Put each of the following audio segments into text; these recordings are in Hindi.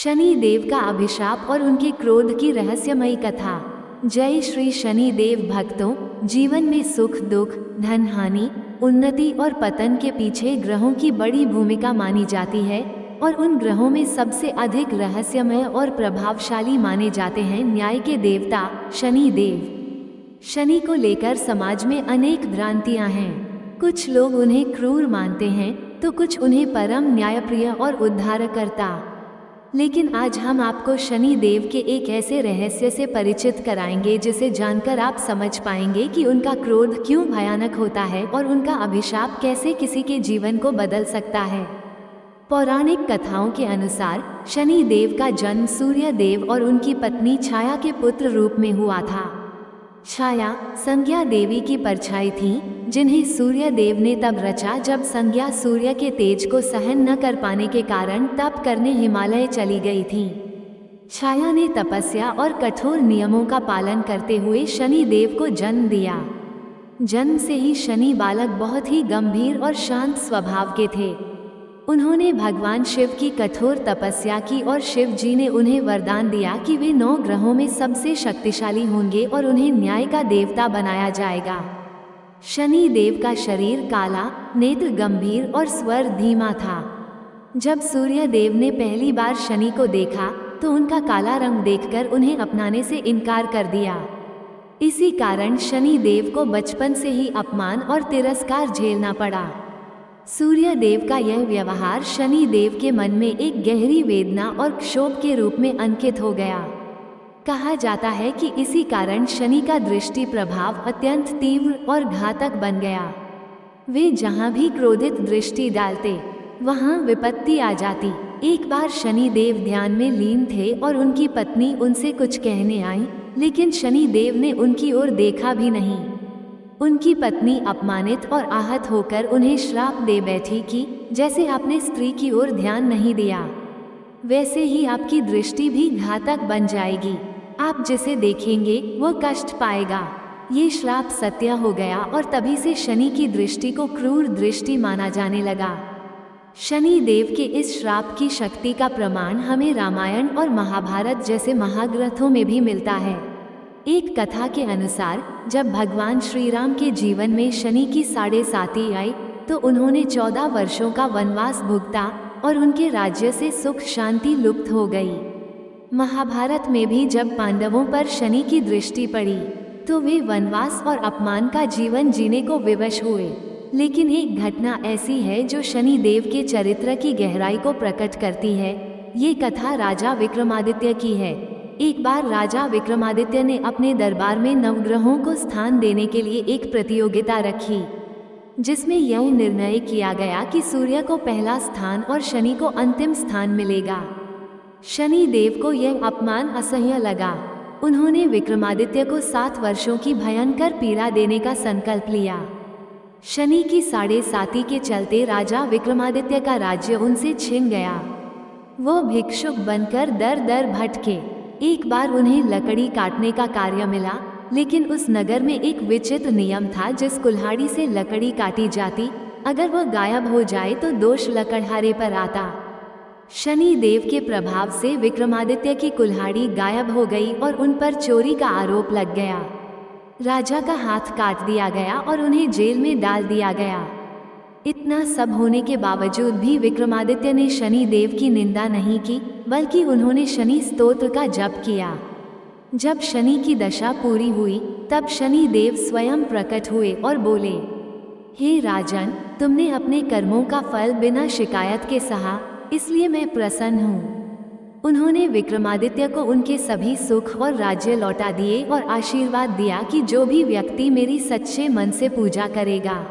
शनि देव का अभिशाप और उनके क्रोध की रहस्यमयी कथा। जय श्री शनि देव भक्तों, जीवन में सुख दुख, धन हानि, उन्नति और पतन के पीछे ग्रहों की बड़ी भूमिका मानी जाती है और उन ग्रहों में सबसे अधिक रहस्यमय और प्रभावशाली माने जाते हैं न्याय के देवता शनि देव। शनि को लेकर समाज में अनेक भ्रांतियां हैं। कुछ लोग उन्हें क्रूर मानते हैं तो कुछ उन्हें परम न्यायप्रिय और उद्धारकर्ता। लेकिन आज हम आपको शनि देव के एक ऐसे रहस्य से परिचित कराएंगे जिसे जानकर आप समझ पाएंगे कि उनका क्रोध क्यों भयानक होता है और उनका अभिशाप कैसे किसी के जीवन को बदल सकता है। पौराणिक कथाओं के अनुसार शनि देव का जन्म सूर्य देव और उनकी पत्नी छाया के पुत्र रूप में हुआ था। छाया संज्ञा देवी की परछाई थी, जिन्हें सूर्य देव ने तब रचा जब संज्ञा सूर्य के तेज को सहन न कर पाने के कारण तप करने हिमालय चली गई थी। छाया ने तपस्या और कठोर नियमों का पालन करते हुए शनि देव को जन्म दिया। जन्म से ही शनि बालक बहुत ही गंभीर और शांत स्वभाव के थे। उन्होंने भगवान शिव की कठोर तपस्या की और शिव जी ने उन्हें वरदान दिया कि वे 9 ग्रहों में सबसे शक्तिशाली होंगे और उन्हें न्याय का देवता बनाया जाएगा। शनि देव का शरीर काला, नेत्र गंभीर और स्वर धीमा था। जब सूर्य देव ने पहली बार शनि को देखा तो उनका काला रंग देखकर उन्हें अपनाने से इनकार कर दिया। इसी कारण शनि देव को बचपन से ही अपमान और तिरस्कार झेलना पड़ा। सूर्य देव का यह व्यवहार शनि देव के मन में एक गहरी वेदना और क्षोभ के रूप में अंकित हो गया। कहा जाता है कि इसी कारण शनि का दृष्टि प्रभाव अत्यंत तीव्र और घातक बन गया। वे जहां भी क्रोधित दृष्टि डालते वहां विपत्ति आ जाती। एक बार शनि देव ध्यान में लीन थे और उनकी पत्नी उनसे कुछ कहने आई, लेकिन शनि देव ने उनकी ओर देखा भी नहीं। उनकी पत्नी अपमानित और आहत होकर उन्हें श्राप दे बैठी कि जैसे आपने स्त्री की ओर ध्यान नहीं दिया, वैसे ही आपकी दृष्टि भी घातक बन जाएगी। आप जिसे देखेंगे वो कष्ट पाएगा। ये श्राप सत्य हो गया और तभी से शनि की दृष्टि को क्रूर दृष्टि माना जाने लगा। शनि देव के इस श्राप की शक्ति का प्रमाण हमें रामायण और महाभारत जैसे महाग्रंथों में भी मिलता है। एक कथा के अनुसार जब भगवान श्री राम के जीवन में शनि की 7.5 आई तो उन्होंने 14 वर्षों का वनवास भुगता और उनके राज्य से सुख शांति लुप्त हो गई। महाभारत में भी जब पांडवों पर शनि की दृष्टि पड़ी तो वे वनवास और अपमान का जीवन जीने को विवश हुए। लेकिन एक घटना ऐसी है जो शनि देव के चरित्र की गहराई को प्रकट करती है। ये कथा राजा विक्रमादित्य की है। एक बार राजा विक्रमादित्य ने अपने दरबार में नवग्रहों को स्थान देने के लिए एक प्रतियोगिता रखी, जिसमें यह निर्णय किया गया कि सूर्य को पहला स्थान और शनि को अंतिम स्थान मिलेगा। शनि देव को यह अपमान असह्य लगा। उन्होंने विक्रमादित्य को 7 वर्षों की भयंकर पीड़ा देने का संकल्प लिया। शनि की 7.5 के चलते राजा विक्रमादित्य का राज्य उनसे छिन गया। वो भिक्षुक बनकर दर दर भटके। एक बार उन्हें लकड़ी काटने का कार्य मिला, लेकिन उस नगर में एक विचित्र नियम था। जिस कुल्हाड़ी से लकड़ी काटी जाती, अगर वह गायब हो जाए तो दोष लकड़हारे पर आता। शनि देव के प्रभाव से विक्रमादित्य की कुल्हाड़ी गायब हो गई और उन पर चोरी का आरोप लग गया। राजा का हाथ काट दिया गया और उन्हें जेल में डाल दिया गया। इतना सब होने के बावजूद भी विक्रमादित्य ने शनि देव की निंदा नहीं की, बल्कि उन्होंने शनि स्तोत्र का जप किया। जब शनि की दशा पूरी हुई तब शनि देव स्वयं प्रकट हुए और बोले, हे राजन, तुमने अपने कर्मों का फल बिना शिकायत के सहा, इसलिए मैं प्रसन्न हूँ। उन्होंने विक्रमादित्य को उनके सभी सुख और राज्य लौटा दिए और आशीर्वाद दिया कि जो भी व्यक्ति मेरी सच्चे मन से पूजा करेगा,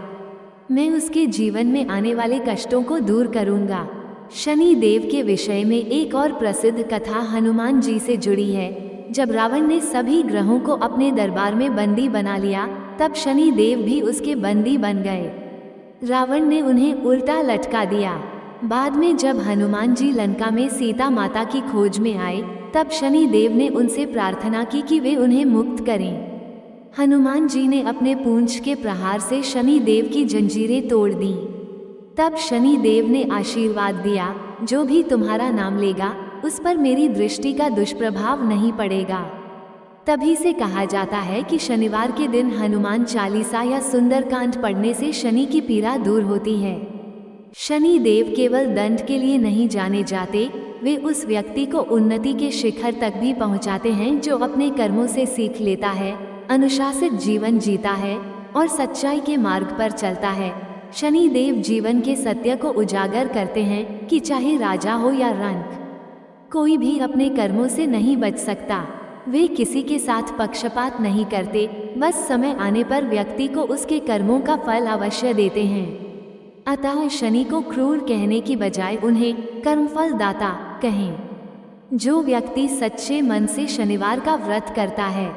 मैं उसके जीवन में आने वाले कष्टों को दूर करूंगा। शनि देव के विषय में एक और प्रसिद्ध कथा हनुमान जी से जुड़ी है। जब रावण ने सभी ग्रहों को अपने दरबार में बंदी बना लिया तब शनि देव भी उसके बंदी बन गए। रावण ने उन्हें उल्टा लटका दिया। बाद में जब हनुमान जी लंका में सीता माता की खोज में आए तब शनि देव ने उनसे प्रार्थना की कि वे उन्हें मुक्त करें। हनुमान जी ने अपने पूंछ के प्रहार से शनि देव की जंजीरें तोड़ दी। तब शनि देव ने आशीर्वाद दिया, जो भी तुम्हारा नाम लेगा उस पर मेरी दृष्टि का दुष्प्रभाव नहीं पड़ेगा। तभी से कहा जाता है कि शनिवार के दिन हनुमान चालीसा या सुंदरकांड पढ़ने से शनि की पीड़ा दूर होती है। शनि देव केवल दंड के लिए नहीं जाने जाते, वे उस व्यक्ति को उन्नति के शिखर तक भी पहुंचाते हैं जो अपने कर्मों से सीख लेता है, अनुशासित जीवन जीता है और सच्चाई के मार्ग पर चलता है। शनि देव जीवन के सत्य को उजागर करते हैं कि चाहे राजा हो या रंक, कोई भी अपने कर्मों से नहीं बच सकता। वे किसी के साथ पक्षपात नहीं करते, बस समय आने पर व्यक्ति को उसके कर्मों का फल अवश्य देते हैं। अतः शनि को क्रूर कहने की बजाय उन्हें कर्मफल दाता कहें। जो व्यक्ति सच्चे मन से शनिवार का व्रत करता है,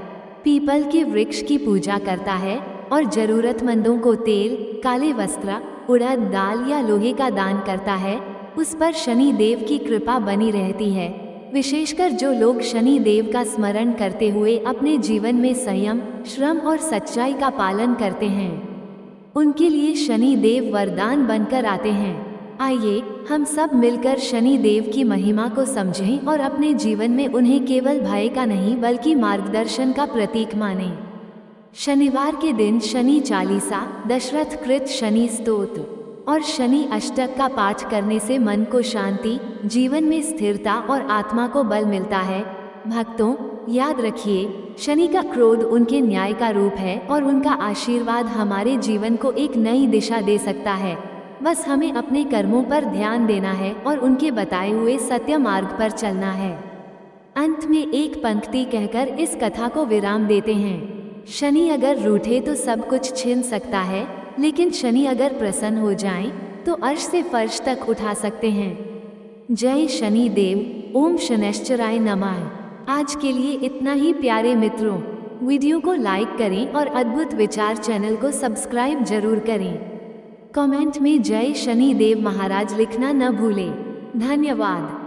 पीपल के वृक्ष की पूजा करता है और जरूरतमंदों को तेल, काले वस्त्र, उड़द दाल या लोहे का दान करता है, उस पर शनि देव की कृपा बनी रहती है। विशेषकर जो लोग शनि देव का स्मरण करते हुए अपने जीवन में संयम, श्रम और सच्चाई का पालन करते हैं, उनके लिए शनि देव वरदान बनकर आते हैं। आइए हम सब मिलकर शनि देव की महिमा को समझें और अपने जीवन में उन्हें केवल भय का नहीं बल्कि मार्गदर्शन का प्रतीक मानें। शनिवार के दिन शनि चालीसा, दशरथ कृत शनि स्तोत्र और शनि अष्टक का पाठ करने से मन को शांति, जीवन में स्थिरता और आत्मा को बल मिलता है। भक्तों, याद रखिए, शनि का क्रोध उनके न्याय का रूप है और उनका आशीर्वाद हमारे जीवन को एक नई दिशा दे सकता है। बस हमें अपने कर्मों पर ध्यान देना है और उनके बताए हुए सत्य मार्ग पर चलना है। अंत में एक पंक्ति कहकर इस कथा को विराम देते हैं। शनि अगर रूठे तो सब कुछ छीन सकता है, लेकिन शनि अगर प्रसन्न हो जाएं तो अर्श से फर्श तक उठा सकते हैं। जय शनि देव। ओम शनैश्चराय नमः। आज के लिए इतना ही प्यारे मित्रों। वीडियो को लाइक करें और अद्भुत विचार चैनल को सब्सक्राइब जरूर करें। कमेंट में जय शनि देव महाराज लिखना न भूलें। धन्यवाद।